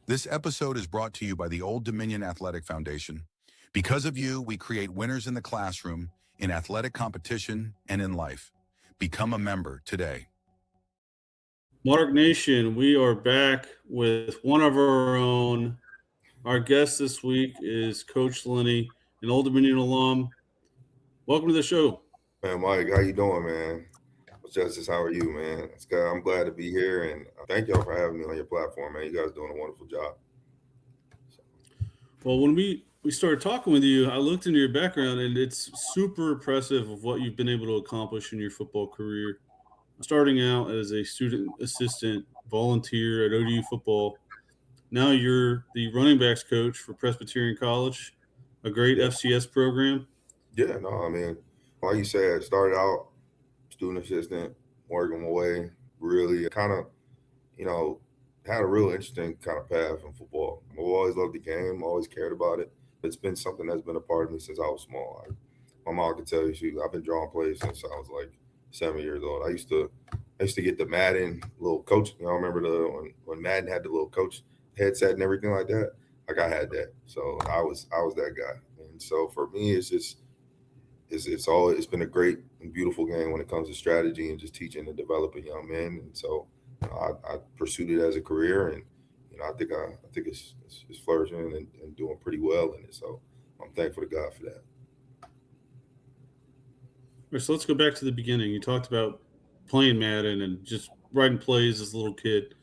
This episode is brought to you by the Old Dominion Athletic Foundation. Because of you, we create winners in the classroom, in athletic competition, and in life. Become a member today. Monarch Nation, we are back with one of our own. Our guest this week is Coach Linney, an Old Dominion alum. Welcome to the show. Man, Mike, how you doing, man? Justice, how are you, man? It's good. I'm glad to be here, and thank y'all for having me on your platform, man. You guys doing a wonderful job. Well, when we started talking with you, I looked into your background, and it's super impressive of what you've been able to accomplish in your football career. Starting out as a student assistant volunteer at ODU football. Now you're the running backs coach for Presbyterian College, a great Yeah, FCS program. yeah, no, I mean, like you said, started out student assistant, working my way, really kind of, you know, had a real interesting kind of path in football. I've always loved the game, always cared about it. It's been something that's been a part of me since I was small. My mom can tell you, I've been drawing plays since I was like 7 years old. I used to get the Madden little coach. I remember when Madden had the little coach headset and everything like that. Like I had that, so I was that guy. And so for me, it's been a great and beautiful game when it comes to strategy and just teaching and developing young men. And so I pursued it as a career, and I think it's flourishing and doing pretty well in it. So I'm thankful to God for that. All right, so let's go back to the beginning. You talked about playing Madden and just writing plays as a little kid.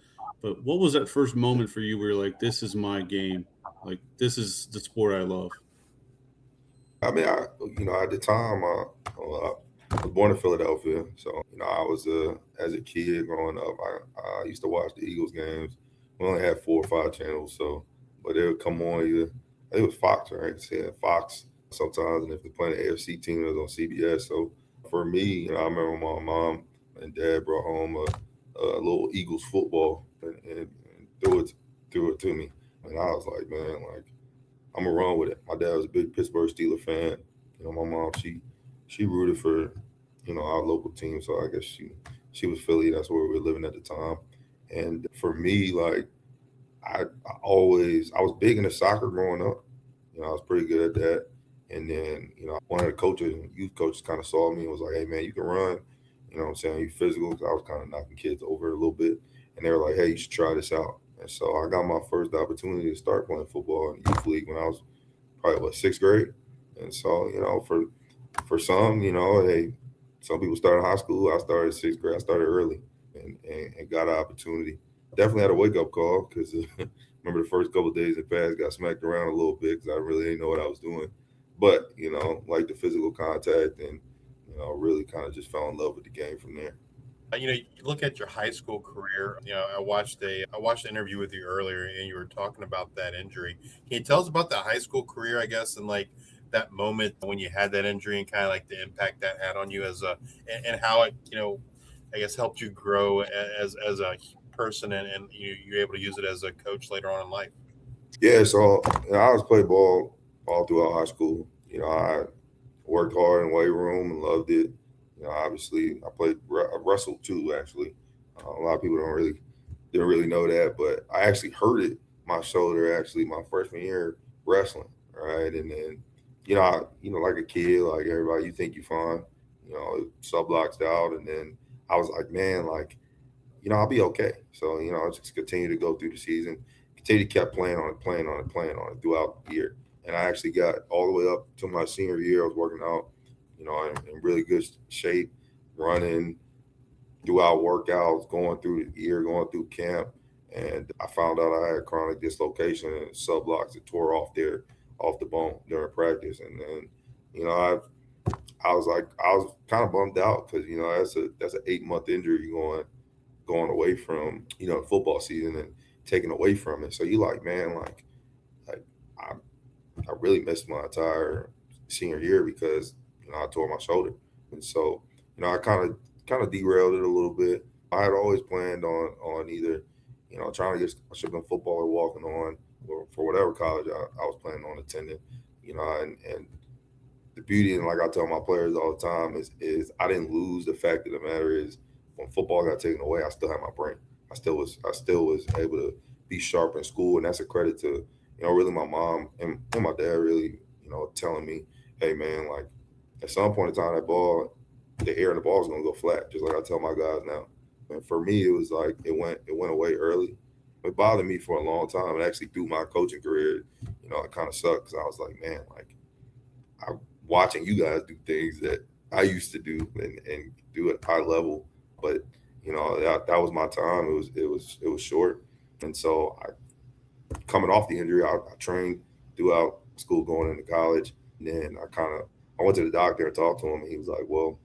But what was that first moment for you where you're like, this is my game? Like, this is the sport I love? I mean, at the time, I was born in Philadelphia, so I was as a kid growing up, I used to watch the Eagles games. We only had 4 or 5 channels, so but they would come on either it was Fox, right? So, yeah, Fox sometimes, and if they're playing the AFC team, it was on CBS. So for me, I remember my mom and dad brought home a little Eagles football and threw it to me, and I was like, man, like. I'm gonna run with it. My dad was a big Pittsburgh Steelers fan. My mom she rooted for our local team, so I guess she was Philly. That's where we were living at the time. And for me, like I was big into soccer growing up. I was pretty good at that. And then one of the coaches, youth coaches, kind of saw me and was like, "Hey man, you can run." What I'm saying? You physical. 'Cause I was kind of knocking kids over a little bit, and they were like, "Hey, you should try this out." And so I got my first opportunity to start playing football in youth league when I was probably 6th grade. And so for some, hey, some people started high school. I started 6th grade. I started early and got an opportunity. Definitely had a wake up call because remember the first couple of days in pass got smacked around a little bit because I really didn't know what I was doing. But like the physical contact and really kind of just fell in love with the game from there. You look at your high school career. I watched an interview with you earlier, and you were talking about that injury. Can you tell us about that high school career, I guess, and like that moment when you had that injury and kind of like the impact that had on you and how it, I guess helped you grow as a person and you're able to use it as a coach later on in life. Yeah, so I was play ball all throughout high school. I worked hard in the weight room and loved it. Obviously, I wrestled too. Actually, a lot of people didn't really know that, but I actually hurt it my shoulder actually my freshman year wrestling. Right, and then like a kid, like everybody, you think you're fine. Sub blocked out, and then I was like, man, like I'll be okay. So I just continue to go through the season, continue to kept playing on it, playing on it, playing on it throughout the year. And I actually got all the way up to my senior year. I was working out, in really good shape, running throughout workouts, going through the year, going through camp. And I found out I had chronic dislocation and subluxed. It tore off the bone during practice. And then, I was kind of bummed out because that's an 8 month injury going away from football season and taken away from it. So you like, man, like I I really missed my entire senior year because I tore my shoulder, and so I kind of derailed it a little bit. I had always planned on either trying to get I should have been football or walking on or for whatever college I was planning on attending. And the beauty and like I tell my players all the time is I didn't lose. The fact of the matter is when football got taken away, I still had my brain. I still was able be sharp in school. And that's a credit to, you know, really my mom and my dad really, you know, telling me, hey man, like at some point in time, the air in the ball is going to go flat, just like I tell my guys now. And for me, it was like it went away early. It bothered me for a long time. And actually through my coaching career, you know, it kind of sucked because I was like, man, like I'm watching you guys do things that I used to do and do at high level. But, you know, that was my time. It was short. And so coming off the injury, I trained throughout school going into college. And then I went to the doctor and talked to him, and he was like, well,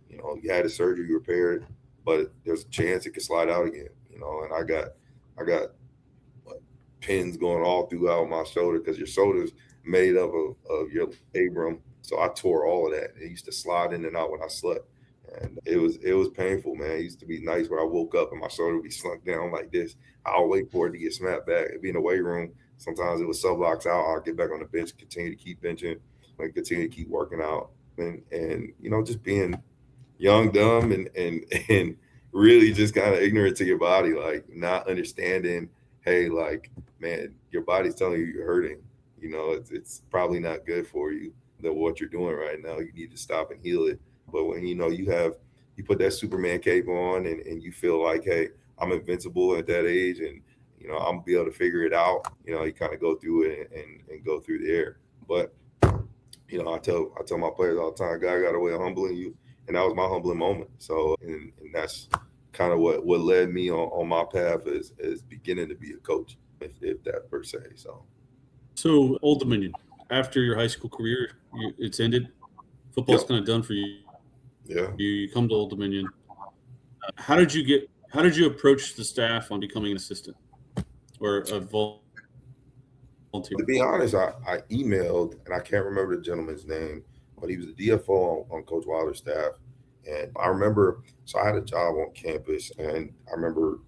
you know, you had a surgery, you repaired, but there's a chance it could slide out again, you know. And I got like, pins going all throughout my shoulder because your shoulder's made up of your labrum. So I tore all of that. It used to slide in and out when I slept. And it was painful, man. It used to be nice where I woke up and my shoulder would be slunk down like this. I'll wait for it to get snapped back. It'd be in the weight room. Sometimes it was sub-locks out. I'll get back on the bench, continue to keep benching, and continue to keep working out. And you know, just being young, dumb, and really just kind of ignorant to your body, like not understanding, hey, like, man, your body's telling you you're hurting. You know, it's probably not good for you, that what you're doing right now. You need to stop and heal it. But when, you know, you put that Superman cape on and you feel like, hey, I'm invincible at that age and, you know, I'm gonna be able to figure it out. You know, you kind of go through it and go through there. But, you know, I tell my players all the time, God got a way of humbling you. And that was my humbling moment. So, and that's kind of what led me on my path as beginning to be a coach, if that per se. So Old Dominion, after your high school career, it's ended. Football's kind of done for you. Yeah. You come to Old Dominion. How did you approach the staff on becoming an assistant or a volunteer? To be honest, I emailed, and I can't remember the gentleman's name, but he was the DFO on Coach Wilder's staff. And I remember, so I had a job on campus, and I remember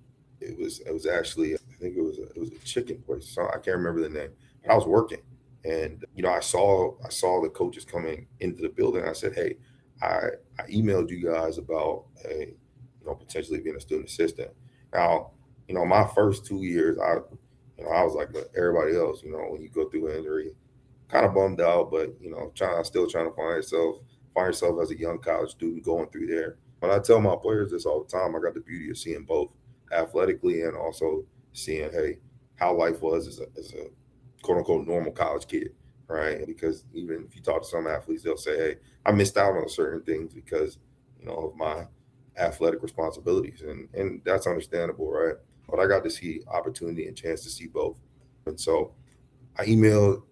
it was actually, I think it was a chicken place. So I can't remember the name, but I was working. And, you know, I saw the coaches coming into the building. I said, hey, I emailed you guys about potentially being a student assistant. Now, you know, my first 2 years, I was like everybody else, you know, when you go through an injury, kind of bummed out, but, you know, still trying to find yourself as a young college student going through there. But I tell my players this all the time. I got the beauty of seeing both athletically and also seeing, hey, how life was as a quote unquote normal college kid, right? Because even if you talk to some athletes, they'll say, hey, I missed out on certain things because, you know, of my athletic responsibilities. And that's understandable, right? But I got to see opportunity and chance to see both. And so I emailed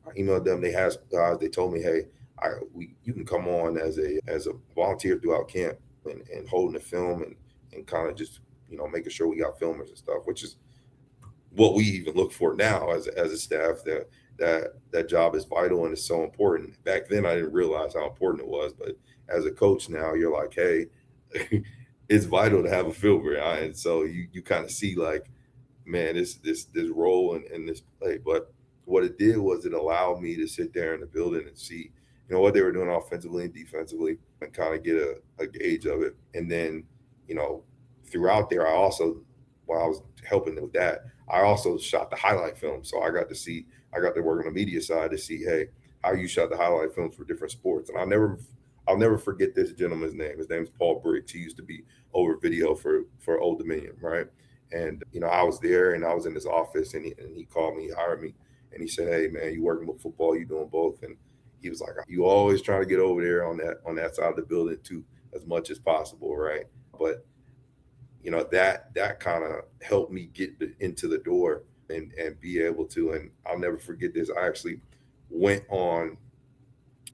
them. They had guys, they told me, hey, you can come on as a volunteer throughout camp and holding the film and kind of just, you know, making sure we got filmers and stuff, which is what we even look for now as a staff. That job is vital and it's so important. Back then I didn't realize how important it was, but as a coach now, you're like, hey, it's vital to have a filmer. And so you kind of see like, man, this role in this play. But what it did was it allowed me to sit there in the building and see, you know, what they were doing offensively and defensively and kind of get a gauge of it. And then, you know, throughout there, I also, while I was helping with that, I also shot the highlight film. So I got to work on the media side to see, hey, how you shot the highlight films for different sports. And I'll never forget this gentleman's name. His name is Paul Briggs. He used to be over video for Old Dominion, right? And, you know, I was there and I was in his office and he called me, he hired me. And he said, hey, man, you working with football, you doing both. And he was like, you always trying to get over there on that side of the building too, as much as possible, right? But, you know, that kind of helped me get into the door and be able to. And I'll never forget this. I actually went on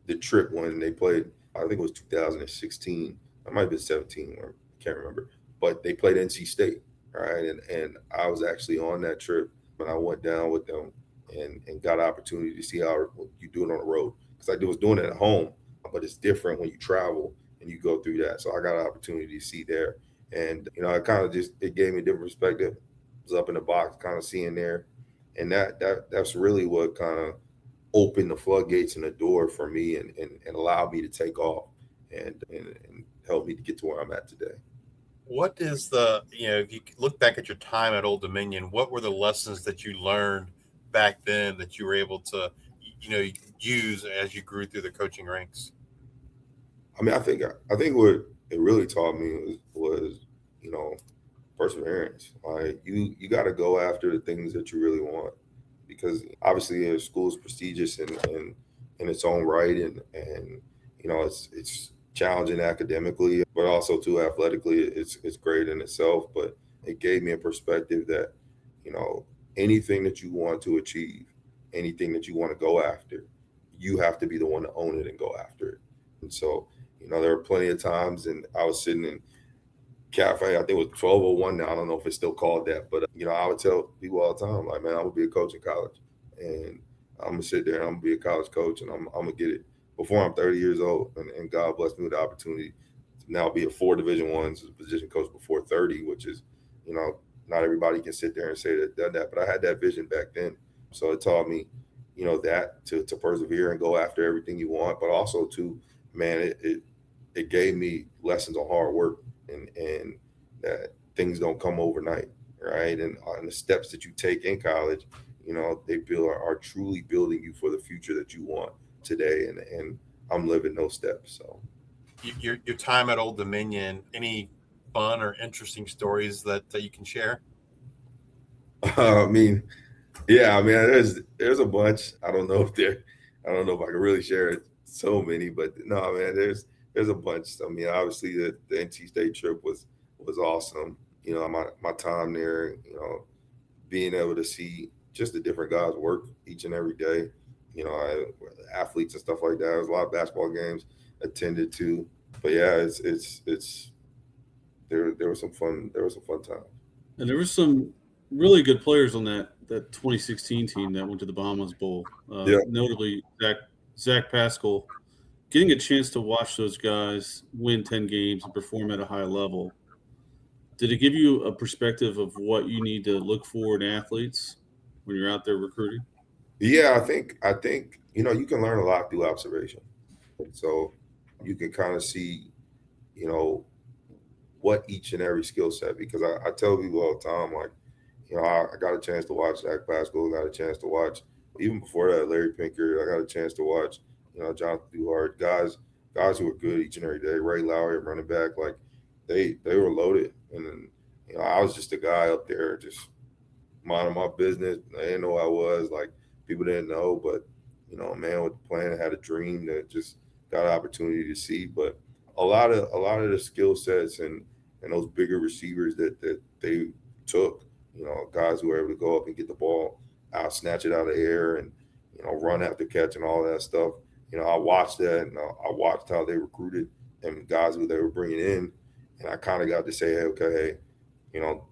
the trip when they played, I think it was 2016. I might have been 17, or I can't remember. But they played NC State, right? And I was actually on that trip when I went down with them and got an opportunity to see how you do it on the road. Because I was doing it at home, but it's different when you travel and you go through that. So I got an opportunity to see there. And, you know, it gave me a different perspective. I was up in the box, kind of seeing there. And that's really what kind of opened the floodgates and the door for me and allowed me to take off and help me to get to where I'm at today. What is the, if you look back at your time at Old Dominion, what were the lessons that you learned back then that you were able to, use as you grew through the coaching ranks? I mean, I think what it really taught me was perseverance. Like you got to go after the things that you really want, because obviously school is prestigious in its own right, and it's challenging academically, but also too athletically, it's great in itself. But it gave me a perspective that anything that you want to achieve, anything that you want to go after, you have to be the one to own it and go after it. And so there were plenty of times, and I was sitting in cafe, I think it was 1201 now. I don't know if it's still called that, but I would tell people all the time, like, man, I'm gonna be a coach in college, and I'm gonna sit there and I'm gonna be a college coach, and I'm gonna get it before I'm 30 years old. And God blessed me with the opportunity to now be a 4 Division I position coach before 30, which is, not everybody can sit there and say that done that, but I had that vision back then. So it taught me, that to persevere and go after everything you want, but also to, man, it gave me lessons on hard work. And that things don't come overnight, right? And the steps that you take in college, they are truly building you for the future that you want today. And I'm living those steps. So, your time at Old Dominion, any fun or interesting stories that you can share? There's a bunch. I don't know if I can really share it, so many, but no, man, there's a bunch. I mean, obviously the NC State trip was awesome. My time there, being able to see just the different guys work each and every day, athletes and stuff like that. There's a lot of basketball games attended to, but yeah, there was some fun times. And there were some really good players on that 2016 team that went to the Bahamas Bowl. Notably Zach Pascal. Getting a chance to watch those guys win 10 games and perform at a high level, did it give you a perspective of what you need to look for in athletes when you're out there recruiting? Yeah, I think you can learn a lot through observation. So you can kind of see, what each and every skill set, because I tell people all the time, like, I got a chance to watch Zach Pascal, got a chance to watch, even before that, Larry Pinker, I got a chance to watch, Jonathan Duhart, guys who were good each and every day. Ray Lowry, running back, like they were loaded. And then, I was just a guy up there just minding my business. They didn't know who I was. Like, people didn't know, but, man with the plan, had a dream that just got an opportunity to see. But a lot of the skill sets and those bigger receivers that they took, guys who were able to go up and get the ball out, snatch it out of the air, and, run after catch and all that stuff. I watched that, and I watched how they recruited and guys who they were bringing in, and I kind of got to say, hey,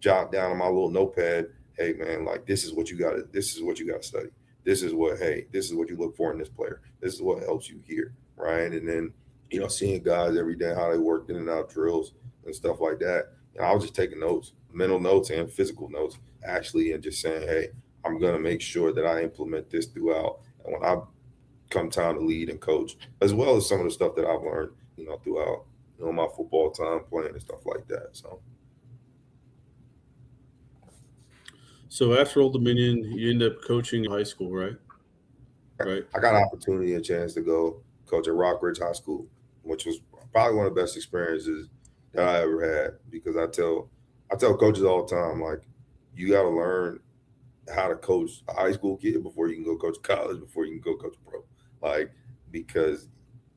jot down on my little notepad, hey man, like this is what you got to study. This is what you look for in this player. This is what helps you here, right? And then seeing guys every day how they worked in and out drills and stuff like that. And I was just taking notes, mental notes and physical notes, actually, and just saying, hey, I'm gonna make sure that I implement this throughout. And when I come time to lead and coach, as well as some of the stuff that I've learned, throughout, my football time playing and stuff like that. So after Old Dominion, you end up coaching high school, right? Right. I got an opportunity, a chance to go coach at Rockbridge High School, which was probably one of the best experiences that I ever had, because I tell coaches all the time, like, you got to learn how to coach a high school kid before you can go coach college, before you can go coach pro. Like, because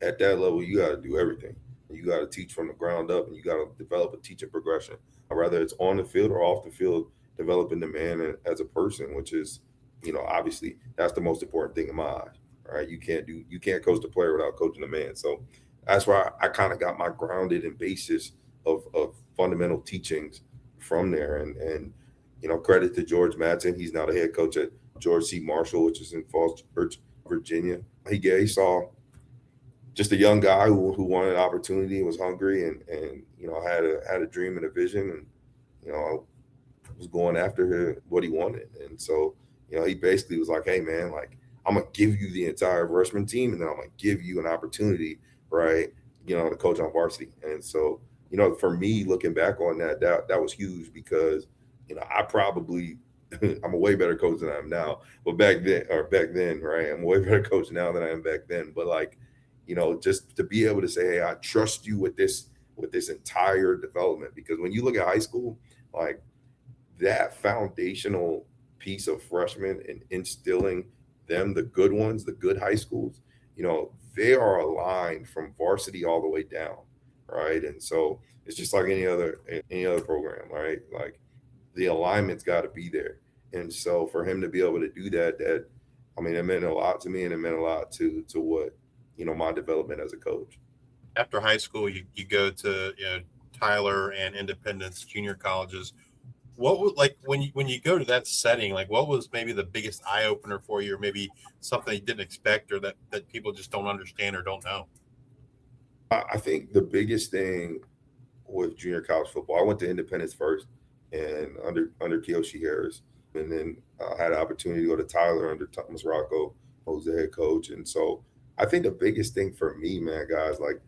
at that level, you got to do everything. You got to teach from the ground up, and you got to develop a teaching progression, whether it's on the field or off the field, developing the man as a person, which is, obviously that's the most important thing in my eyes, right? You can't coach the player without coaching the man. So that's why I kind of got my grounded and basis of fundamental teachings from there. And credit to George Madsen. He's now the head coach at George C. Marshall, which is in Falls Church, Virginia. He saw just a young guy who wanted an opportunity, was hungry, and had a dream and a vision, and was going after what he wanted. And so he basically was like, hey man, like, I'm gonna give you the entire freshman team, and then I'm gonna give you an opportunity, right, to coach on varsity. And so for me, looking back on that was huge because, I probably, I'm a way better coach than I am now. But back then, right? I'm a way better coach now than I am back then. But like, just to be able to say, hey, I trust you with this entire development. Because when you look at high school, like that foundational piece of freshmen and instilling them, the good ones, the good high schools, they are aligned from varsity all the way down, right? And so it's just like any other program, right? Like the alignment's got to be there. And so for him to be able to do that, it meant a lot to me, and it meant a lot to what, my development as a coach. After high school, you go to Tyler and Independence junior colleges. What would, like, when you go to that setting, like what was maybe the biggest eye opener for you, or maybe something you didn't expect, or that people just don't understand or don't know? I think the biggest thing with junior college football, I went to Independence first, and under Kiyoshi Harris, and then I had an opportunity to go to Tyler under Thomas Rocco, who's the head coach. And so I think the biggest thing for me, man, guys, like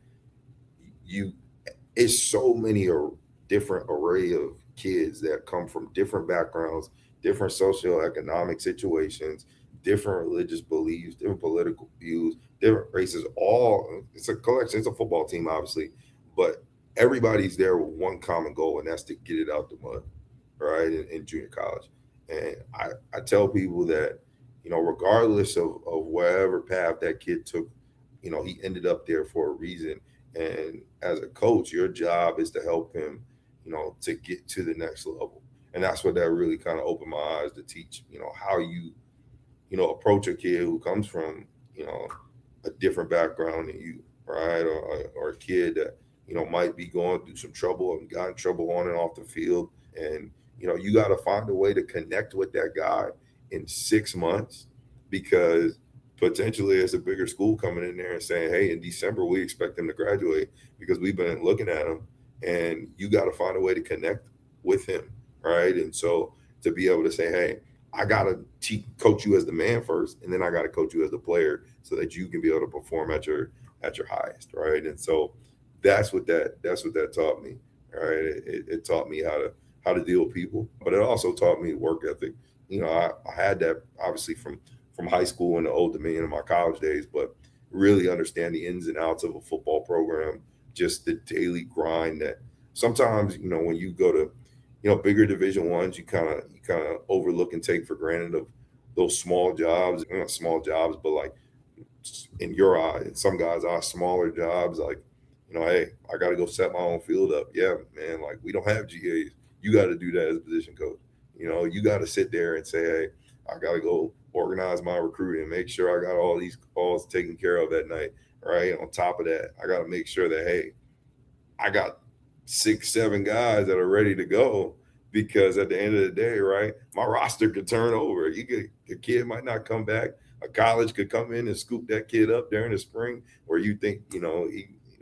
it's so many different array of kids that come from different backgrounds, different socioeconomic situations, different religious beliefs, different political views, different races. It's a collection. It's a football team, obviously, but everybody's there with one common goal, and that's to get it out the mud, right? In junior college. And I tell people that, regardless of whatever path that kid took, he ended up there for a reason. And as a coach, your job is to help him, to get to the next level. And that's what that really kind of opened my eyes to teach, how you, approach a kid who comes from, a different background than you, right? Or a kid that, might be going through some trouble and got in trouble on and off the field. And, you got to find a way to connect with that guy in 6 months, because potentially it's a bigger school coming in there and saying, hey, in December, we expect him to graduate because we've been looking at him, and you got to find a way to connect with him, right? And so to be able to say, hey, I got to coach you as the man first, and then I got to coach you as the player so that you can be able to perform at your highest, right? And so that's what that taught me, right? It taught me how to deal with people, but it also taught me work ethic. I had that obviously from high school and the Old Dominion in my college days, but really understand the ins and outs of a football program, just the daily grind that sometimes, when you go to, bigger Division I's, you kind of overlook and take for granted of those small jobs, not small jobs, but like in your eye, in some guys' eyes, smaller jobs, like, hey, I got to go set my own field up. Yeah, man, like we don't have GAs. You got to do that as a position coach. You got to sit there and say, hey, I got to go organize my recruiting, make sure I got all these calls taken care of that night, right? On top of that, I got to make sure that, hey, I got 6-7 guys that are ready to go, because at the end of the day, right, my roster could turn over. A kid might not come back. A college could come in and scoop that kid up during the spring where you think,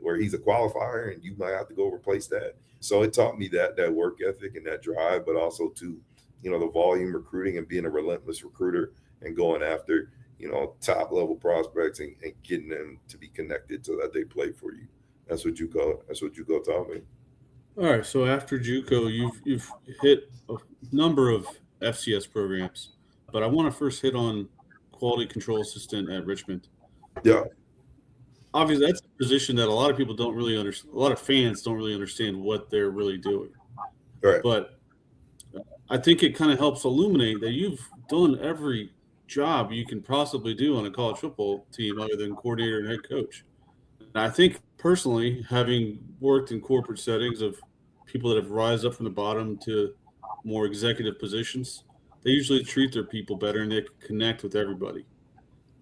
where he's a qualifier, and you might have to go replace that. So it taught me that work ethic and that drive, but also to, the volume recruiting and being a relentless recruiter and going after, top level prospects and getting them to be connected so that they play for you. That's what JUCO taught me. All right. So after JUCO, you've hit a number of FCS programs, but I want to first hit on quality control assistant at Richmond. Yeah. Obviously, that's a position that a lot of people don't really understand. A lot of fans don't really understand what they're really doing. Right. But I think it kind of helps illuminate that you've done every job you can possibly do on a college football team other than coordinator and head coach. And I think personally, having worked in corporate settings of people that have rise up from the bottom to more executive positions, they usually treat their people better and they can connect with everybody.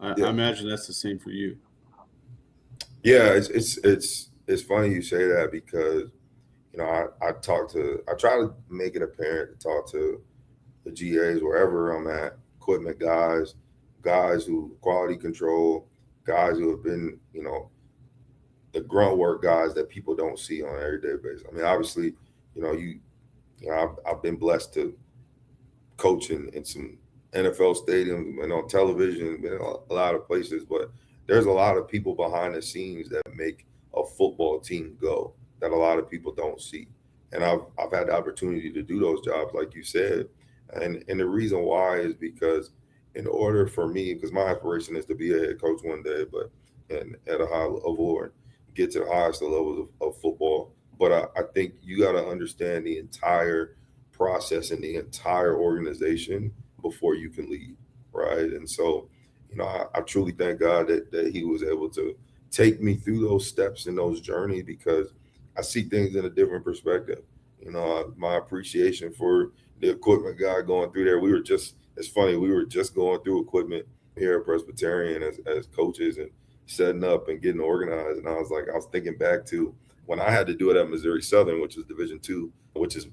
I imagine that's the same for you. Yeah, it's funny you say that, because I try to make it apparent to talk to the GAs wherever I'm at, equipment guys who quality control, guys who have been, the grunt work guys that people don't see on an everyday basis. I mean, obviously, I've been blessed to coach in some NFL stadiums and on television, been a lot of places, but there's a lot of people behind the scenes that make a football team go, that a lot of people don't see. And I've had the opportunity to do those jobs, like you said. And the reason why is because in order for me, because my aspiration is to be a head coach one day, but and at a high level and get to the highest levels of football. But I think you got to understand the entire process and the entire organization before you can lead, right? And so, I truly thank God that he was able to take me through those steps and those journeys, because I see things in a different perspective. My appreciation for the equipment guy going through there. It's funny, we were just going through equipment here at Presbyterian as coaches and setting up and getting organized. And I was thinking back to when I had to do it at Missouri Southern, which is Division II, which is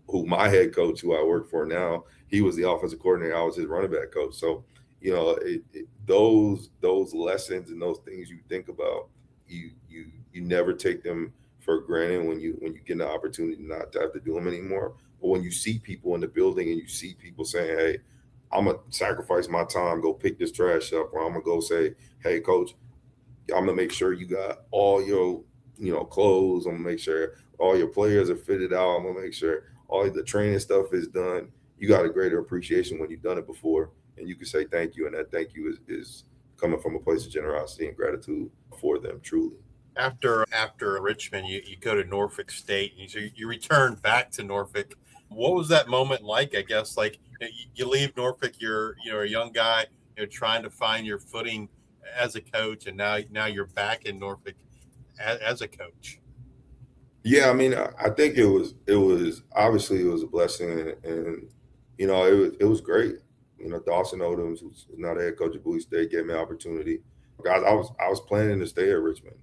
who my head coach, who I work for now, he was the offensive coordinator. I was his running back coach. So, those lessons and those things you think about, you never take them for granted when you get the opportunity not to have to do them anymore. But when you see people in the building and you see people saying, hey, I'm going to sacrifice my time, go pick this trash up, or I'm going to go say, hey, coach, I'm going to make sure you got all your, clothes. I'm going to make sure all your players are fitted out. I'm going to make sure all the training stuff is done. You got a greater appreciation when you've done it before, and you can say thank you. And that thank you is coming from a place of generosity and gratitude for them, truly. After Richmond, you go to Norfolk State, and you return back to Norfolk. What was that moment like? I guess you leave Norfolk, you're a young guy, trying to find your footing as a coach, and now you're back in Norfolk as a coach. Yeah, I mean, I think it was obviously it was a blessing, and it was great. Dawson Odoms, who's now the head coach of Bowie State, gave me an opportunity. Guys, I was planning to stay at Richmond.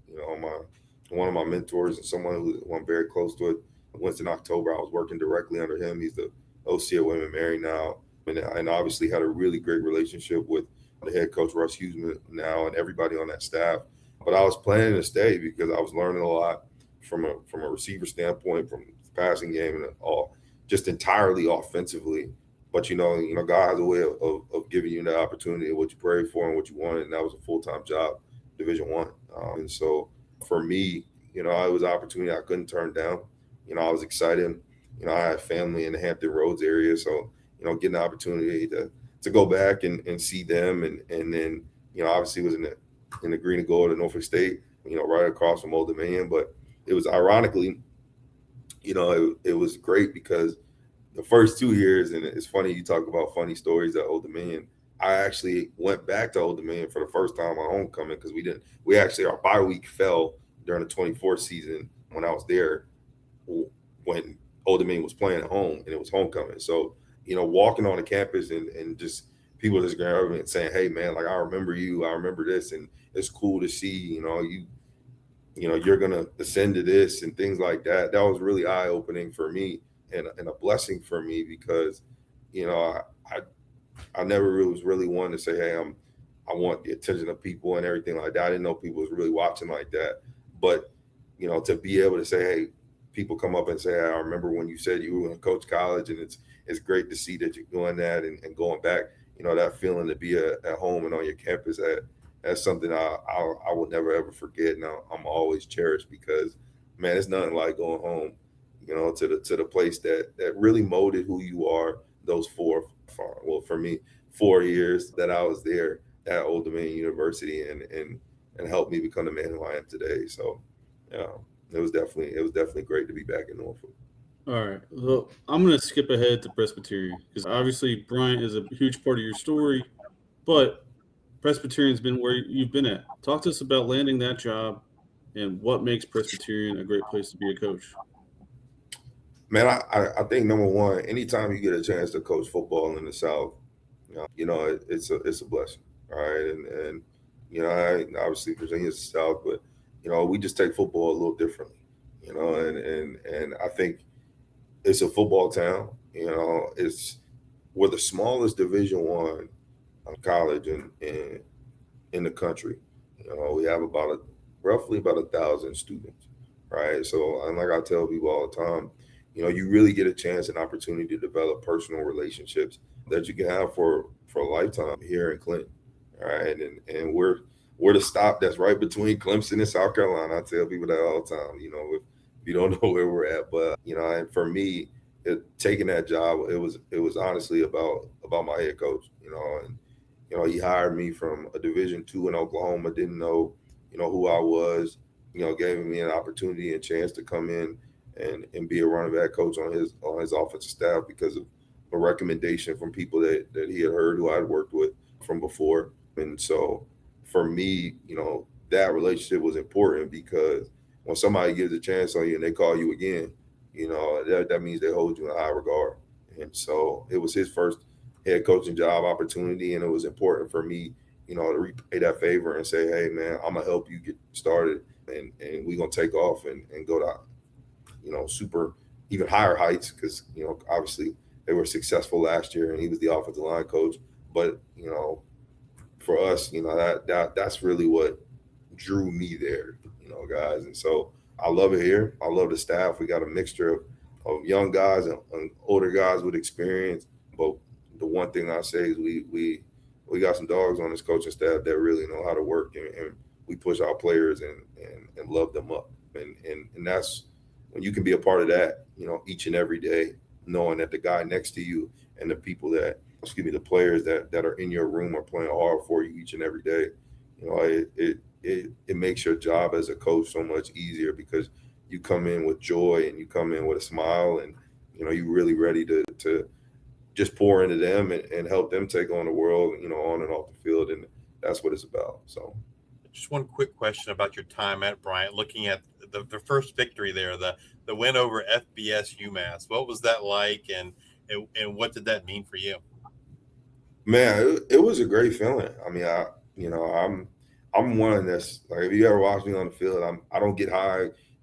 One of my mentors and someone who I'm very close to, Winston October, I was working directly under him. He's the OC at William & Mary now, and obviously had a really great relationship with the head coach Russ Huseman now and everybody on that staff. But I was planning to stay because I was learning a lot from a receiver standpoint, from the passing game, and all just entirely offensively. But God has a way of giving you the opportunity of what you prayed for and what you wanted, and that was a full-time job, Division I. And so for me, it was an opportunity I couldn't turn down. I was excited. I had family in the Hampton Roads area, so getting the opportunity to go back and see them, and then obviously was in the green and gold at Norfolk State, right across from Old Dominion. But it was ironically, it was great because the first 2 years, and it's funny you talk about funny stories at Old Dominion, I actually went back to Old Dominion for the first time on homecoming because our bye week fell during the 24th season when I was there, when Old Dominion was playing at home, and it was homecoming. So, walking on the campus and just people just grabbing me and saying, hey man, I remember you, I remember this, and it's cool to see, you're gonna ascend to this and things like that. That was really eye-opening for me and a blessing for me because, I never was really one to say, hey, I want the attention of people and everything like that. I didn't know people was really watching like that. But, to be able to say, hey, people come up and say, I remember when you said you were going to coach college, and it's great to see that you're doing that and going back, that feeling to be at home and on your campus, that's something I will never, ever forget. And I'm always cherished because, man, it's nothing like going home, to the place that really molded who you are those 4 years that I was there at Old Dominion University and helped me become the man who I am today. So, it was definitely great to be back in Norfolk. All right. Well, I'm going to skip ahead to Presbyterian because obviously Bryant is a huge part of your story, but Presbyterian's been where you've been at. Talk to us about landing that job and what makes Presbyterian a great place to be a coach. Man, I think number one, anytime you get a chance to coach football in the South, it's a blessing, all right? And obviously Virginia's the South, but we just take football a little differently, and I think it's a football town. We're the smallest Division I college in the country. We have roughly about 1,000 students, right? So, and like I tell people all the time, you really get a chance and opportunity to develop personal relationships that you can have for a lifetime here in Clinton, right? And we're the stop that's right between Clemson and South Carolina. I tell people that all the time. With you don't know where we're at. But and for me, taking that job, it was honestly about my head coach. And he hired me from a Division II in Oklahoma. Didn't know who I was. Gave me an opportunity and chance to come in and be a running back coach on his offensive staff because of a recommendation from people that he had heard who I'd worked with from before. And so for me, that relationship was important because when somebody gives a chance on you and they call you again, that means they hold you in high regard. And so it was his first head coaching job opportunity, and it was important for me, to repay that favor and say, hey man, I'm gonna help you get started, and we're gonna take off and go to super even higher heights because obviously they were successful last year and he was the offensive line coach. But for us, that's really what drew me there, guys. And so I love it here. I love the staff. We got a mixture of young guys and older guys with experience. But the one thing I say is we got some dogs on this coaching staff that really know how to work, and we push our players and love them up. And that's when you can be a part of that, each and every day, knowing that the guy next to you and the people the players that are in your room are playing hard for you each and every day. It makes your job as a coach so much easier because you come in with joy and you come in with a smile, and you're really ready to just pour into them and help them take on the world, on and off the field. And that's what it's about. So just one quick question about your time at Bryant, looking at the first victory there, the win over FBS UMass. What was that like, and what did that mean for you? Man, it was a great feeling. I mean, I'm one that's like, if you ever watch me on the field, I don't get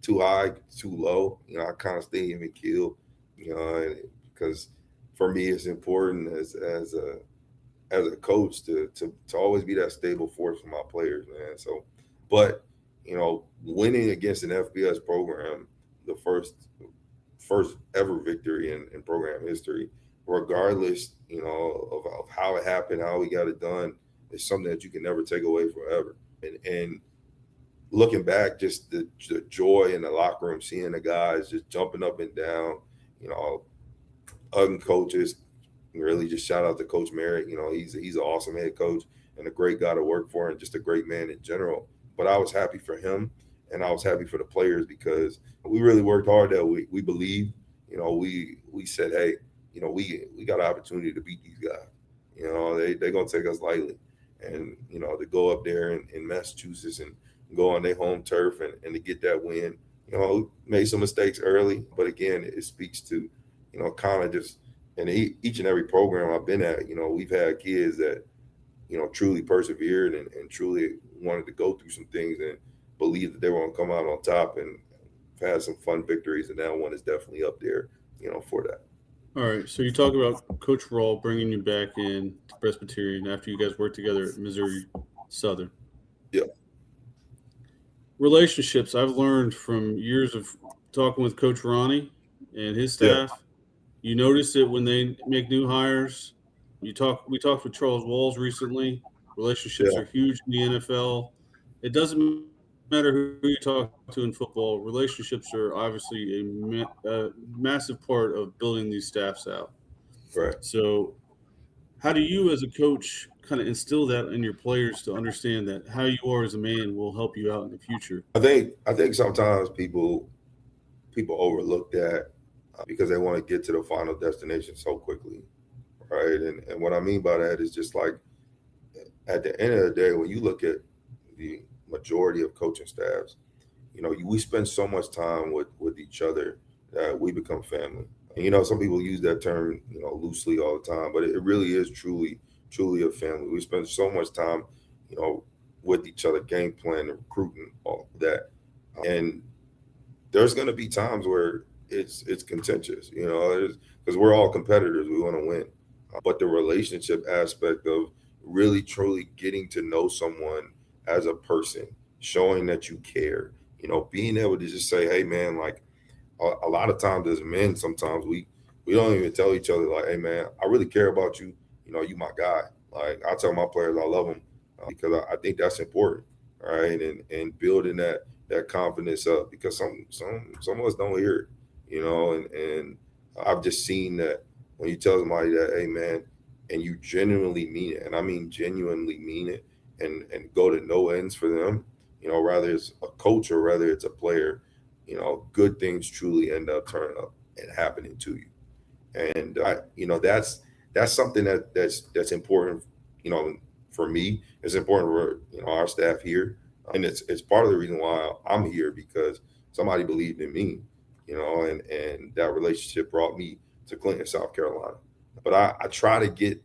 too high, too low. I kind of stay even keel, because for me it's important as a coach to always be that stable force for my players, man. So, but winning against an FBS program, the first ever victory in program history, regardless, of how it happened, how we got it done, is something that you can never take away forever. And looking back, just the joy in the locker room, seeing the guys just jumping up and down, hugging coaches. Really, just shout out to Coach Merritt. He's an awesome head coach and a great guy to work for, and just a great man in general. But I was happy for him, and I was happy for the players because we really worked hard that week. We believed. We said, hey, we got an opportunity to beat these guys. They're gonna take us lightly, and to go up there in Massachusetts and go on their home turf and to get that win. Made some mistakes early, but again, it speaks to kind of just. And each and every program I've been at, we've had kids that, truly persevered and truly wanted to go through some things and believed that they were going to come out on top, and had some fun victories. And that one is definitely up there, for that. All right. So you talk about Coach Rawl bringing you back in to Presbyterian after you guys worked together at Missouri Southern. Yeah. Relationships I've learned from years of talking with Coach Ronnie and his staff. Yeah. You notice it when they make new hires. We talked with Charles Walls recently. Relationships are huge in the NFL. It doesn't matter who you talk to in football. Relationships are obviously a massive part of building these staffs out. Right. So how do you as a coach kind of instill that in your players to understand that how you are as a man will help you out in the future? I think sometimes people overlook that because they want to get to the final destination so quickly, right? And what I mean by that is just like at the end of the day, when you look at the majority of coaching staffs, we spend so much time with each other that we become family. And some people use that term loosely all the time, but it really is truly a family. We spend so much time with each other, game planning, recruiting, all of that, and there's going to be times where it's contentious, because we're all competitors. We want to win. But the relationship aspect of really, truly getting to know someone as a person, showing that you care, being able to just say, hey, man, like a lot of times as men, sometimes we don't even tell each other, like, hey, man, I really care about you. You my guy. Like I tell my players I love them because I think that's important, right? And building that that confidence up, because some of us don't hear it, you know, and I've just seen that when you tell somebody that, hey man, and you genuinely mean it, and I mean genuinely mean it, and go to no ends for them, you know, whether it's a coach or whether it's a player, you know, good things truly end up turning up and happening to you. And you know, that's something that's important, you know, for me. It's important for, you know, our staff here, and it's part of the reason why I'm here, because somebody believed in me, you know, and that relationship brought me to Clinton, South Carolina. But I try to get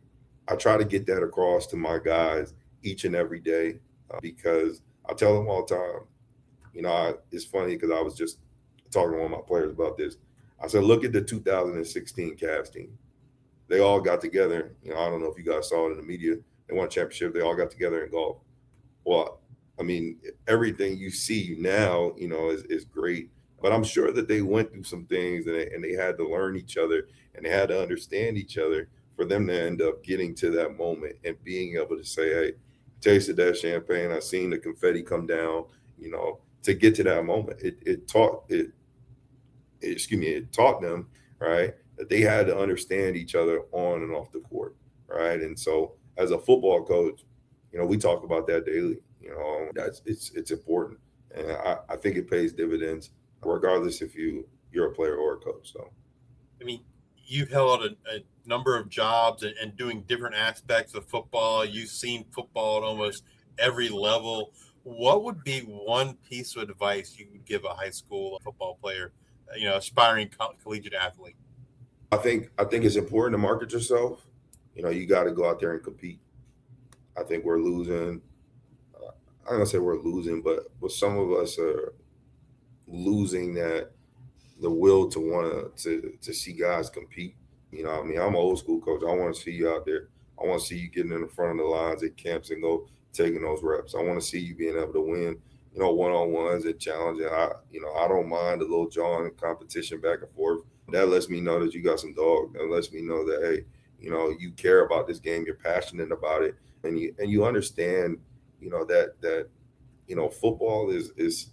that across to my guys each and every day, because I tell them all the time, you know, it's funny because I was just talking to one of my players about this. I said, look at the 2016 Cavs team. They all got together. You know, I don't know if you guys saw it in the media. They won a championship. They all got together in golf. Well, I mean, everything you see now, you know, is great. But I'm sure that they went through some things, and they had to learn each other, and they had to understand each other for them to end up getting to that moment and being able to say, hey, tasted that champagne. I seen the confetti come down, you know, to get to that moment. It taught them, right, that they had to understand each other on and off the court, right? And so as a football coach, you know, we talk about that daily. You know, it's important, and I think it pays dividends regardless if you're a player or a coach. So, I mean, you've held a number of jobs and doing different aspects of football. You've seen football at almost every level. What would be one piece of advice you would give a high school football player, you know, aspiring collegiate athlete? I think it's important to market yourself. You know, you got to go out there and compete. I think we're losing. I don't say we're losing, but some of us are losing the will to want to see guys compete. You know, I mean, I'm an old school coach. I want to see you out there. I want to see you getting in the front of the lines at camps and go taking those reps. I want to see you being able to win, you know, one-on-ones and challenging. I don't mind a little jawing competition back and forth. That lets me know that you got some dog. That lets me know that, hey, you know, you care about this game. You're passionate about it, and you understand, you know, that you know, football is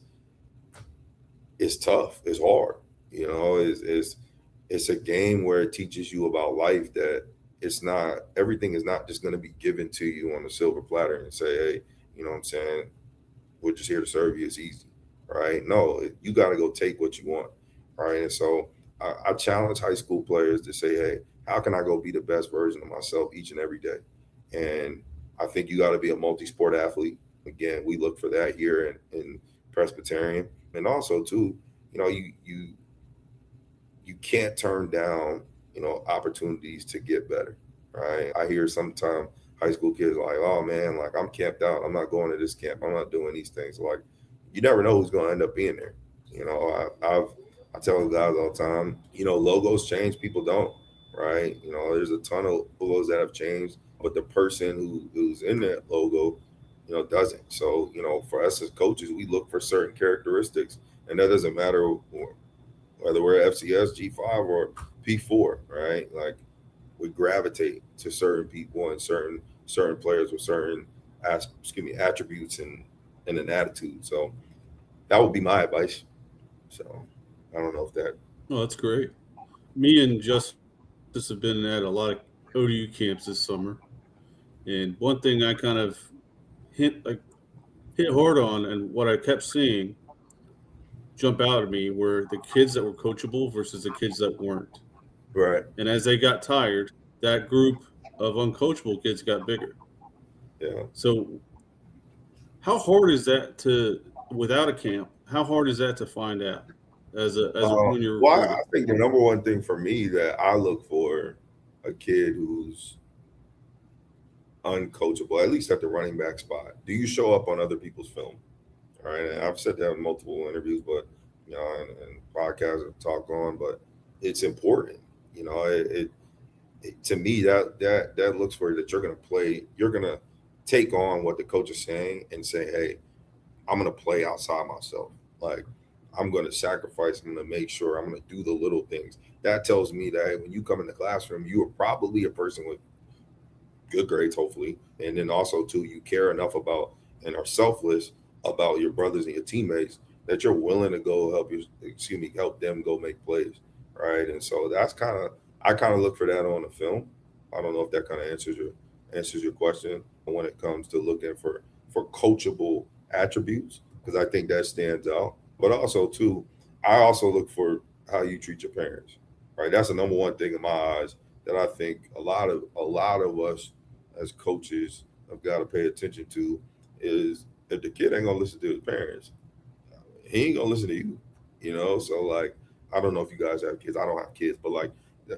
tough. It's hard. You know, it's a game where it teaches you about life, that it's not, everything is not just going to be given to you on a silver platter and say, hey, you know what I'm saying, we're just here to serve you. It's easy, right? No, you got to go take what you want, right? And so I challenge high school players to say, hey, how can I go be the best version of myself each and every day? And I think you got to be a multi-sport athlete. Again, we look for that here in Presbyterian. And also, too, you know, you can't turn down, you know, opportunities to get better, right? I hear sometimes high school kids like, oh man, like I'm camped out. I'm not going to this camp. I'm not doing these things. Like, you never know who's going to end up being there. You know, I tell guys all the time, you know, logos change, people don't, right? You know, there's a ton of logos that have changed, but the person who's in that logo, you know, doesn't. So, you know, for us as coaches, we look for certain characteristics, and that doesn't matter whether we're FCS, G5, or P4, right? Like, we gravitate to certain people and certain players with certain attributes and an attitude. So that would be my advice. So I don't know if that. Oh, that's great. Me and Justice have been at a lot of ODU camps this summer, and one thing I kind of hit hard on, and what I kept seeing jump out at me, were the kids that were coachable versus the kids that weren't. Right. And as they got tired, that group of uncoachable kids got bigger. Yeah. So how hard is that without a camp, how hard is that to find out when you're well, recruiting? I think the number one thing for me that I look for a kid who's uncoachable, at least at the running back spot. Do you show up on other people's film? All right. And I've said that in multiple interviews, but, you know, and podcasts I've talked on, but it's important. You know, it to me, that looks for that you're going to play, you're going to take on what the coach is saying and say, hey, I'm going to play outside myself. Like, I'm going to sacrifice. I'm going to make sure I'm going to do the little things. That tells me that, hey, when you come in the classroom, you are probably a person with good grades, hopefully. And then also, too, you care enough about and are selfless about your brothers and your teammates that you're willing to go help them go make plays, right? And so I kind of look for that on the film. I don't know if that kind of answers your question when it comes to looking for coachable attributes, because I think that stands out. But also too, I also look for how you treat your parents, right? That's the number one thing in my eyes that I think a lot of us as coaches have got to pay attention to is if the kid ain't gonna listen to his parents, he ain't gonna listen to you, So like, I don't know if you guys have kids. I don't have kids, but like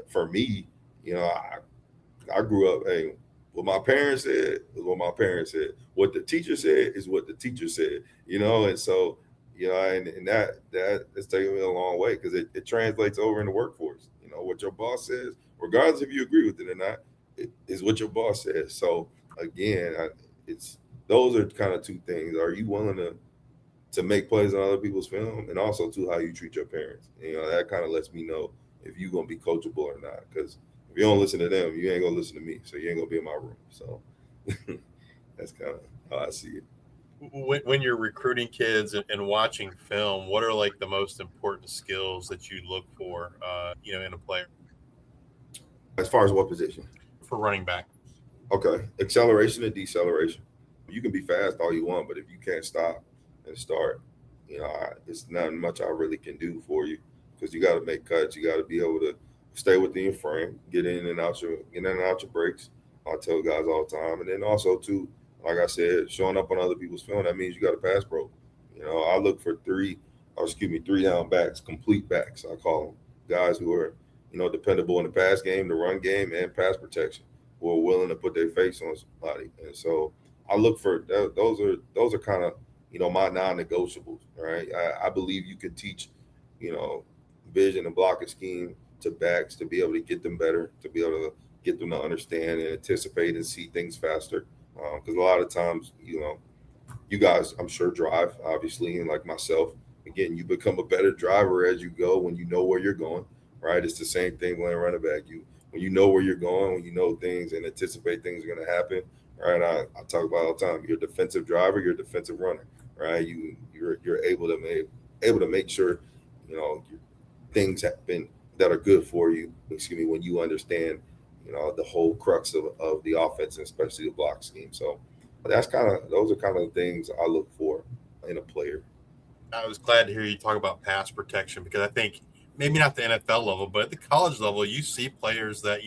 for me, I grew up, hey, what my parents said is what my parents said. What the teacher said is what the teacher said, and so, and that is taking me a long way because it translates over in the workforce. What your boss says, regardless if you agree with it or not, it is what your boss says. So again, those are kind of two things. Are you willing to make plays on other people's film, and also to how you treat your parents? That kind of lets me know if you're going to be coachable or not, because if you don't listen to them, you ain't going to listen to me, so you ain't going to be in my room. So that's kind of how I see it. When you're recruiting kids and watching film, what are like the most important skills that you look for, in a player? As far as what position? For running back. Okay, acceleration and deceleration. You can be fast all you want, but if you can't stop and start, it's not much I really can do for you, because you got to make cuts. You got to be able to stay within your frame, get in and out your breaks. I tell guys all the time, and then also too, like I said, showing up on other people's film. That means you got a pass pro. I look for three down backs, complete backs. I call them guys who are dependable in the pass game, the run game, and pass protection, who are willing to put their face on somebody. And so I look for those are kind of my non-negotiables, right? I believe you can teach vision and blocking scheme to backs to be able to get them better, to be able to get them to understand and anticipate and see things faster. Because a lot of times, you guys, I'm sure, drive, obviously, and like myself, again, you become a better driver as you go when you know where you're going, right? It's the same thing when running back. When you know where you're going, when you know things and anticipate things are going to happen, right? I talk about all the time. You're a defensive driver, you're a defensive runner, right? You're able to make sure, things happen that are good for you. When you understand, the whole crux of the offense, and especially the block scheme. So those are kind of the things I look for in a player. I was glad to hear you talk about pass protection, because I think maybe not the NFL level, but at the college level, you see players that,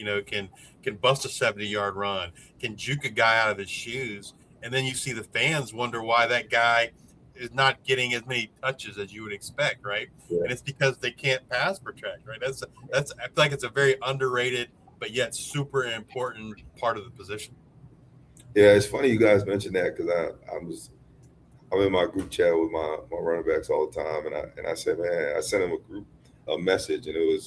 can bust a 70-yard run, can juke a guy out of his shoes. And then you see the fans wonder why that guy is not getting as many touches as you would expect, right? Yeah. And it's because they can't pass protect, right? That's I feel like it's a very underrated but yet super important part of the position. Yeah, it's funny you guys mentioned that, because I'm in my group chat with my running backs all the time, and I said, man, I sent them a message, and it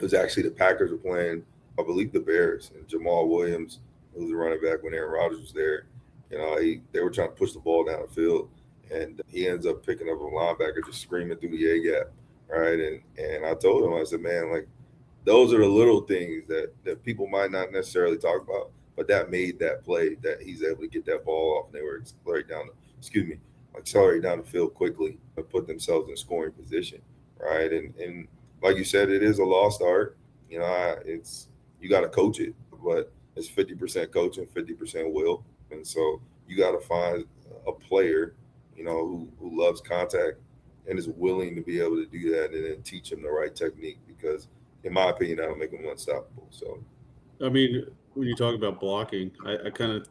was actually the Packers were playing, I believe, the Bears, and Jamal Williams, who was the running back when Aaron Rodgers was there. They were trying to push the ball down the field, and he ends up picking up a linebacker just screaming through the A gap, right? And I told him, I said, man, like, those are the little things that people might not necessarily talk about, but that made that play, that he's able to get that ball off, and they were accelerate down the field quickly and put themselves in scoring position, right? And like you said, it is a lost art. You got to coach it, but it's 50% coaching, 50% will. And so you got to find a player, who loves contact and is willing to be able to do that, and then teach him the right technique, because in my opinion, that'll make him unstoppable. So, I mean, when you talk about blocking, I kind of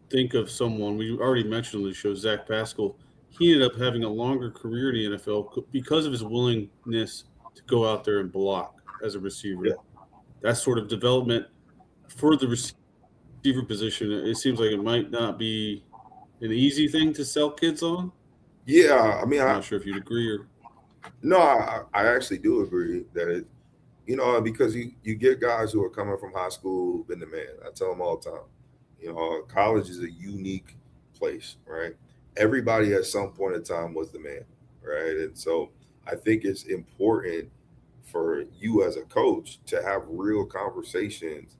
think of someone we already mentioned on the show, Zach Pascal. He ended up having a longer career in the NFL because of his willingness to go out there and block as a receiver. Yeah. That sort of development for the receiver position, it seems like it might not be an easy thing to sell kids on. Yeah, I mean, I'm not sure if you'd agree or. No, I actually do agree that it, because you get guys who are coming from high school who've been the man. I tell them all the time, college is a unique place, right? Everybody at some point in time was the man, right? And so I think it's important for you as a coach to have real conversations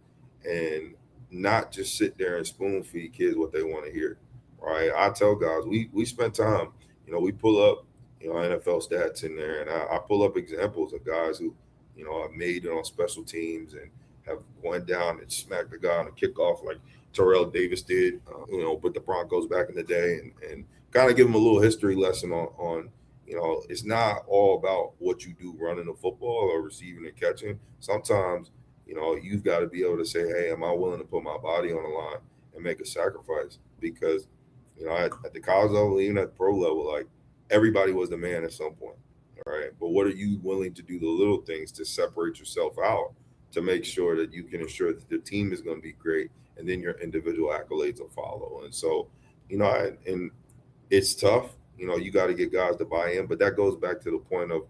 and not just sit there and spoon feed kids what they want to hear, right? I tell guys, we spend time, we pull up NFL stats in there, and I pull up examples of guys who, have made it on special teams and have went down and smacked the guy on a kickoff like Terrell Davis did, with the Broncos back in the day, and kind of give them a little history lesson on it's not all about what you do running the football or receiving and catching. Sometimes, you've got to be able to say, hey, am I willing to put my body on the line and make a sacrifice? Because, at the college level, even at the pro level, like everybody was the man at some point. All right. But what are you willing to do the little things to separate yourself out to make sure that you can ensure that the team is going to be great and then your individual accolades will follow? And so, and it's tough. You got to get guys to buy in, but that goes back to the point of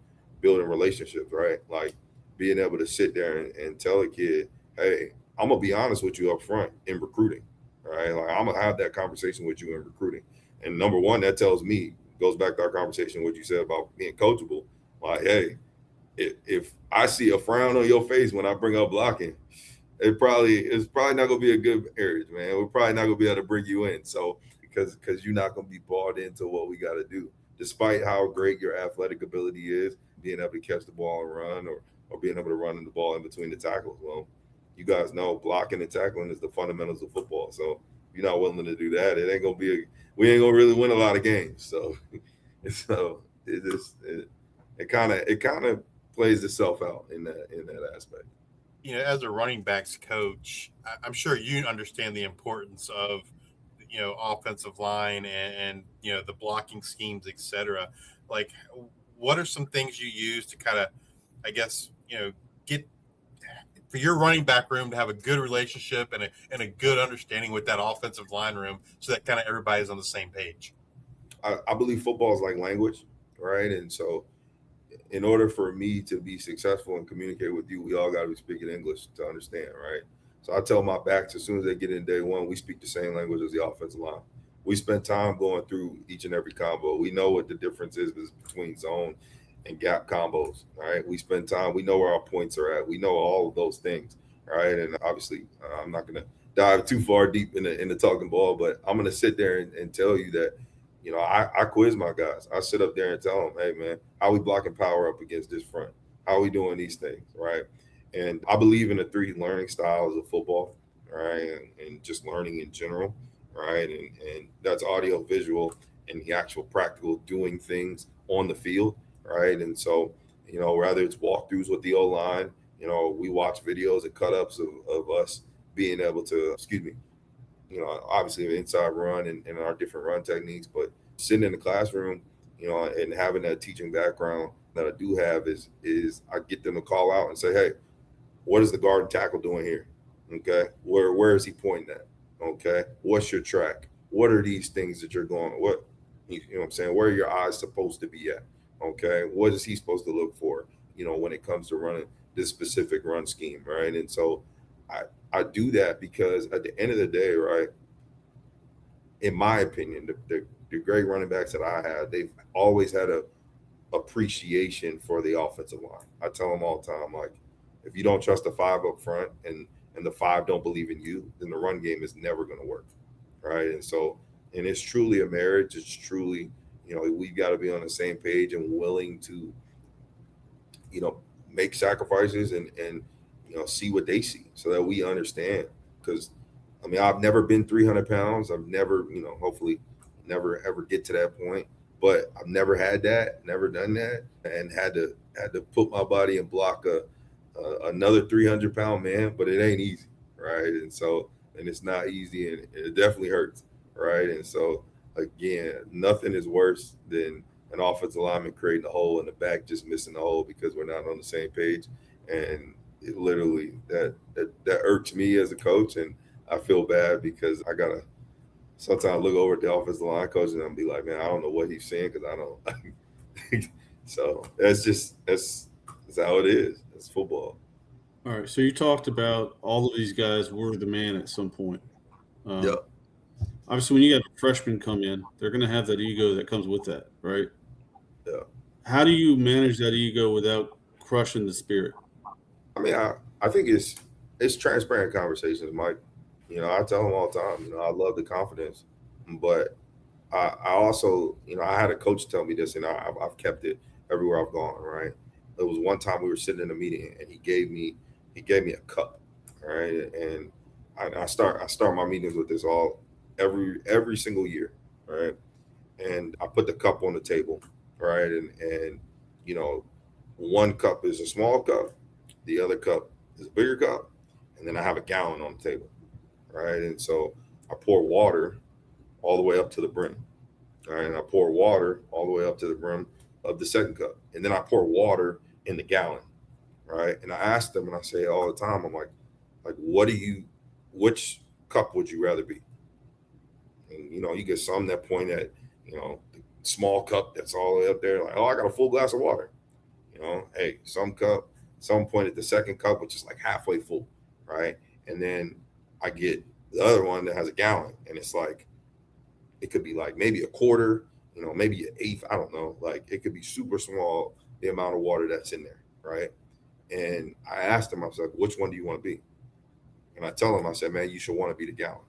building relationships, right? Like being able to sit there and tell a kid, hey, I'm going to be honest with you up front in recruiting, right? Like I'm going to have that conversation with you in recruiting. And number one, that tells me, goes back to our conversation, what you said about being coachable. Like, hey, if I see a frown on your face when I bring up blocking, it's probably not going to be a good marriage, man. We're probably not going to be able to bring you in. So, because you're not going to be bought into what we got to do, despite how great your athletic ability is, being able to catch the ball and run or being able to run the ball in between the tackles. Well, you guys know blocking and tackling is the fundamentals of football. So if you're not willing to do that, we ain't going to really win a lot of games. So it kind of plays itself out in that aspect. As a running backs coach, I'm sure you understand the importance of offensive line and the blocking schemes, etc. Like, what are some things you use to kind of, I guess, get for your running back room to have a good relationship and a good understanding with that offensive line room, so that kind of everybody's on the same page? I believe football is like language, right? And so in order for me to be successful and communicate with you, we all got to be speaking English to understand, right? So I tell my backs, as soon as they get in day one, we speak the same language as the offensive line. We spend time going through each and every combo. We know what the difference is between zone and gap combos, right? We spend time, we know where our points are at. We know all of those things, right? And obviously, I'm not going to dive too far deep in the talking ball, but I'm going to sit there and tell you that, I quiz my guys. I sit up there and tell them, hey, man, how we blocking power up against this front? How are we doing these things, right? And I believe in the 3 learning styles of football, right? And just learning in general, right? And that's audio, visual, and the actual practical doing things on the field, right? And so, whether it's walkthroughs with the O-line, we watch videos and cut-ups of us being able to, obviously an inside run and our different run techniques, but sitting in the classroom, and having that teaching background that I do have is I get them to call out and say, hey, what is the guard and tackle doing here? Okay. Where is he pointing at? Okay. What's your track? What are these things that you're going, what I'm saying? Where are your eyes supposed to be at? Okay. What is he supposed to look for, when it comes to running this specific run scheme, right? And so I do that because at the end of the day, right, in my opinion, the great running backs that I had, they've always had a appreciation for the offensive line. I tell them all the time, like, if you don't trust the 5 up front and the 5 don't believe in you, then the run game is never going to work, right? And so, and it's truly a marriage. It's truly, we've got to be on the same page and willing to, make sacrifices and see what they see so that we understand. Because, I've never been 300 pounds. I've never, hopefully never ever get to that point. But I've never had that, never done that, and had to put my body and block another 300-pound man, but it ain't easy, right? And so, and it's not easy, and it definitely hurts, right? And so, again, nothing is worse than an offensive lineman creating a hole in the back, just missing the hole because we're not on the same page. And it literally, that irks me as a coach, and I feel bad because I gotta sometimes look over at the offensive line coach and I'll be like, man, I don't know what he's saying because I don't. So that's how it is. It's football. All right. So you talked about all of these guys were the man at some point. Yeah. Obviously, when you got a freshman come in, they're going to have that ego that comes with that, right? Yeah. How do you manage that ego without crushing the spirit? I think it's transparent conversations, Mike. I tell them all the time, I love the confidence, but I also, I had a coach tell me this, and I've kept it everywhere I've gone. Right. It was one time we were sitting in a meeting, and he gave me a cup. Right. And I start my meetings with this every single year. Right. And I put the cup on the table. Right. And you know, one cup is a small cup, the other cup is a bigger cup, and then I have a gallon on the table. Right. And so I pour water all the way up to the brim. All right, and I pour water all the way up to the brim of the second cup, and then I pour water in the gallon. Right, and I ask them, and I say all the time, I'm like, which cup would you rather be? And you get some that point at the small cup that's all the way up there, like, oh, I got a full glass of water. Hey, some point at the second cup, which is like halfway full, right? And then I get the other one that has a gallon, and it's like, it could be like maybe a quarter, maybe an eighth. I don't know. Like, it could be super small, the amount of water that's in there, right? And I asked him, I was like, which one do you want to be? And I tell him, I said, man, you should want to be the gallon.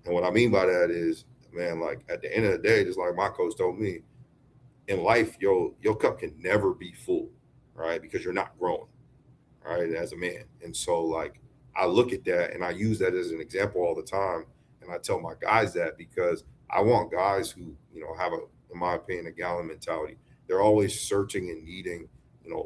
And what I mean by that is, man, like at the end of the day, just like my coach told me, in life, your cup can never be full, right? Because you're not growing, right, as a man. And so, like, I look at that and I use that as an example all the time. And I tell my guys that because I want guys who, have in my opinion, a gallon mentality. They're always searching and needing,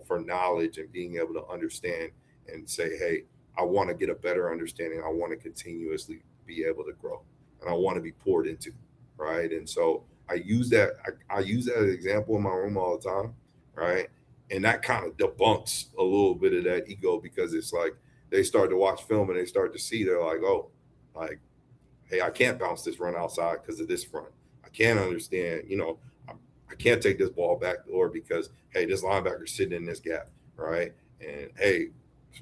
for knowledge and being able to understand and say, hey, I want to get a better understanding. I want to continuously be able to grow, and I want to be poured into, right? And so I use that. I use that as an example in my room all the time, right? And that kind of debunks a little bit of that ego, because it's like they start to watch film and they start to see, they're like, oh, like, hey, I can't bounce this run outside because of this front. I can't understand, I can't take this ball back door because, hey, this linebacker's sitting in this gap, right? And, hey,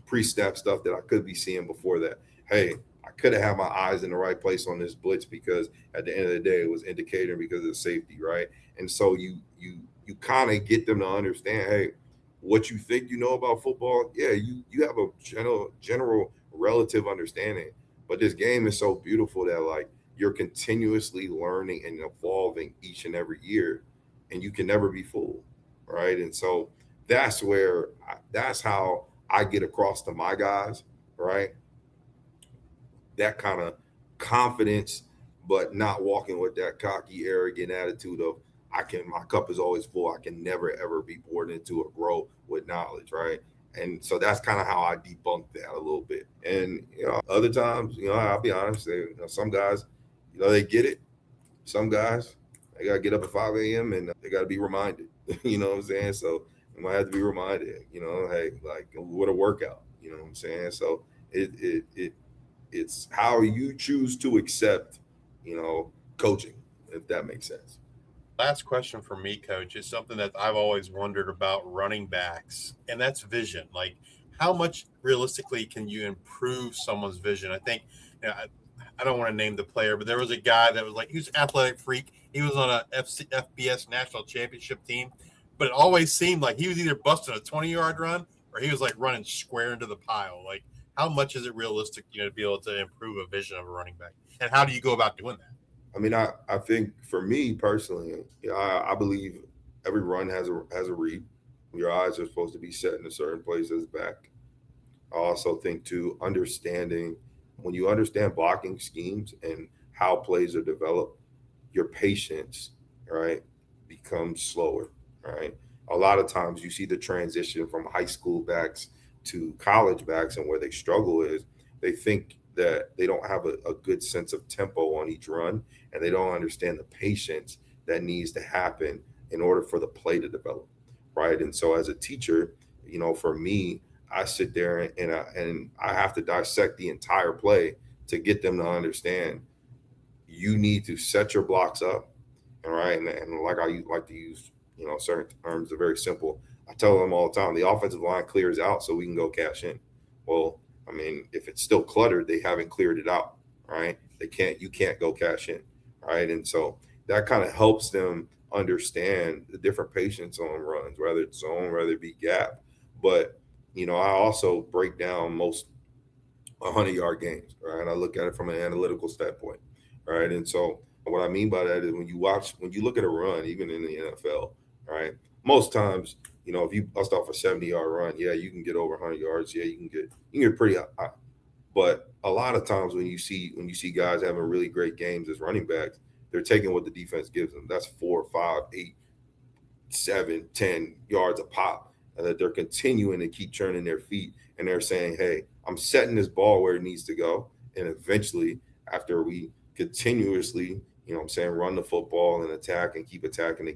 pre-snap stuff that I could be seeing before that. Hey, I could have had my eyes in the right place on this blitz because at the end of the day, it was indicator because of the safety, right? And so you kind of get them to understand, hey, what you think you know about football, yeah, you have a general relative understanding. But this game is so beautiful that, like, you're continuously learning and evolving each and every year, and you can never be fooled, right? And so that's that's how I get across to my guys, right? That kind of confidence, but not walking with that cocky, arrogant attitude of my cup is always full. I can never ever be poured into or grow with knowledge, right? And so that's kind of how I debunk that a little bit. And other times, I'll be honest, some guys, they get it. Some guys, they gotta get up at 5 a.m. and they gotta be reminded. You know what I'm saying? So I might have to be reminded. Hey, like, what a workout. You know what I'm saying? So it's how you choose to accept, coaching, if that makes sense. Last question for me, Coach, is something that I've always wondered about running backs, and that's vision. Like, how much realistically can you improve someone's vision? I think, I don't want to name the player, but there was a guy that was like, he was an athletic freak. He was on a FBS national championship team, but it always seemed like he was either busting a 20-yard run or he was like running square into the pile. Like, how much is it realistic, to be able to improve a vision of a running back? And how do you go about doing that? I mean, I think for me personally, I believe every run has a read. Your eyes are supposed to be set in a certain place as back. I also think too, understanding, when you understand blocking schemes and how plays are developed, your patience, right, becomes slower, right? A lot of times you see the transition from high school backs to college backs, and where they struggle is they think that they don't have a good sense of tempo on each run, and they don't understand the patience that needs to happen in order for the play to develop, right? And so as a teacher, for me, I sit there and I have to dissect the entire play to get them to understand you need to set your blocks up, all right? And like I like to use, certain terms are very simple. I tell them all the time, the offensive line clears out so we can go cash in. Well, I mean, if it's still cluttered, they haven't cleared it out, right? You can't go cash in, right? And so that kind of helps them understand the different patience on runs, whether it's zone, whether it be gap. But, I also break down most 100-yard games, right? I look at it from an analytical standpoint, right? And so What I mean by that is when you look at a run, even in the NFL, right? Most times, if you bust off a 70-yard run, yeah, you can get over 100 yards. Yeah, you can get pretty high. But a lot of times when you see guys having really great games as running backs, they're taking what the defense gives them. That's 4, 5, 8, 7, 10 yards a pop, and that they're continuing to keep churning their feet, and they're saying, hey, I'm setting this ball where it needs to go. And eventually, after we continuously, run the football and attack and keep attacking,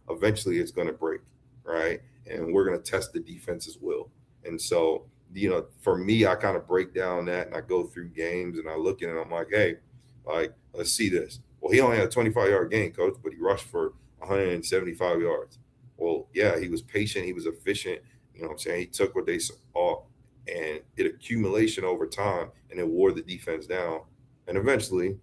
eventually it's going to break, right? And we're going to test the defense's will. And so, for me, I kind of break down that and I go through games and I look at it and I'm like, hey, let's see this. Well, he only had a 25-yard gain, coach, but he rushed for 175 yards. Well, yeah, he was patient. He was efficient. He took what they saw and it accumulation over time, and it wore the defense down. And eventually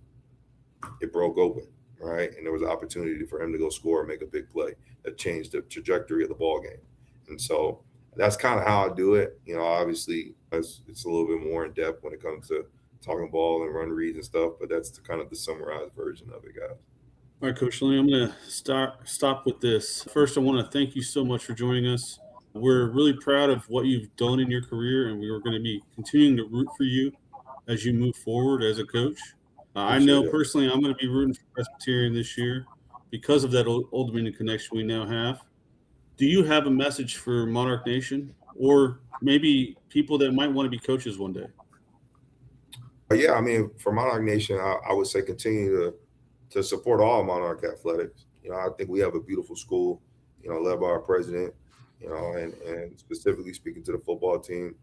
it broke open, right? And there was an opportunity for him to go score and make a big play that changed the trajectory of the ball game. And so that's kind of how I do it. Obviously it's a little bit more in depth when it comes to talking ball and run reads and stuff, but that's kind of the summarized version of it, guys. All right, Coach Linney, I'm going to stop with this. First, I want to thank you so much for joining us. We're really proud of what you've done in your career, and we are going to be continuing to root for you as you move forward as a coach. I know personally I'm going to be rooting for Presbyterian this year because of that Old Dominion connection we now have. Do you have a message for Monarch Nation or maybe people that might want to be coaches one day? Yeah, for Monarch Nation, I would say continue to support all Monarch athletics. I think we have a beautiful school, led by our president, and specifically speaking to the football team.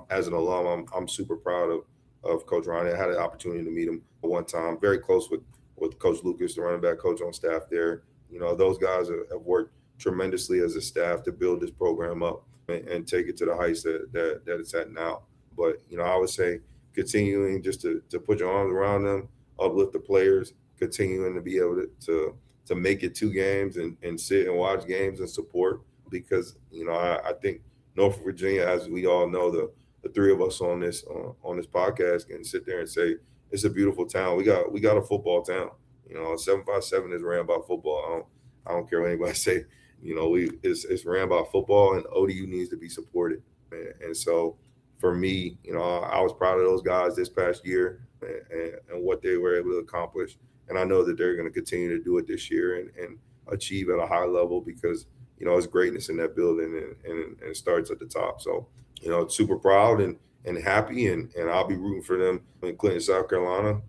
As an alum, I'm super proud of Coach Ryan. I had an opportunity to meet him one time, very close with Coach Lucas, the running back coach on staff there. Those guys have worked tremendously as a staff to build this program up and take it to the heights that it's at now. But, I would say continuing just to put your arms around them, uplift the players, continuing to be able to make it 2 games and sit and watch games and support. Because, I think Norfolk, Virginia, as we all know, the 3 of us on this podcast can sit there and say, it's a beautiful town. We got a football town. 757 is ran by football. I don't care what anybody say. It's ran by football, and ODU needs to be supported. And so for me, I was proud of those guys this past year and what they were able to accomplish. And I know that they're going to continue to do it this year and achieve at a high level because, it's greatness in that building and it starts at the top. So, super proud and happy, and I'll be rooting for them in Clinton, South Carolina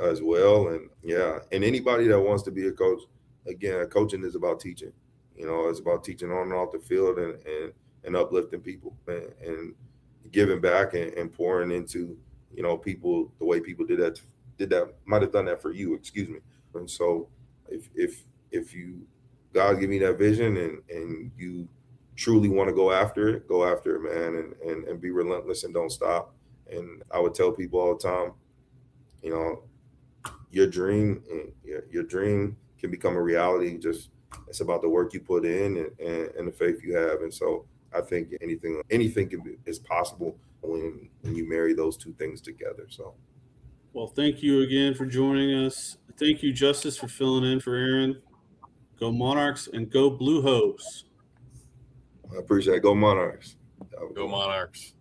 as well. And yeah, and anybody that wants to be a coach, again, coaching is about teaching. It's about teaching on and off the field and uplifting people and giving back and pouring into, people the way people did that might have done that for you, excuse me. And so if you, God give me that vision and you truly want to go after it, man, and be relentless and don't stop. And I would tell people all the time, your dream can become a reality. Just it's about the work you put in and the faith you have. And so I think anything is possible when you marry those 2 things together. So, well, thank you again for joining us. Thank you, Justice, for filling in for Aaron. Go Monarchs and go Blue Hose. I appreciate it. Go Monarchs. Go Monarchs.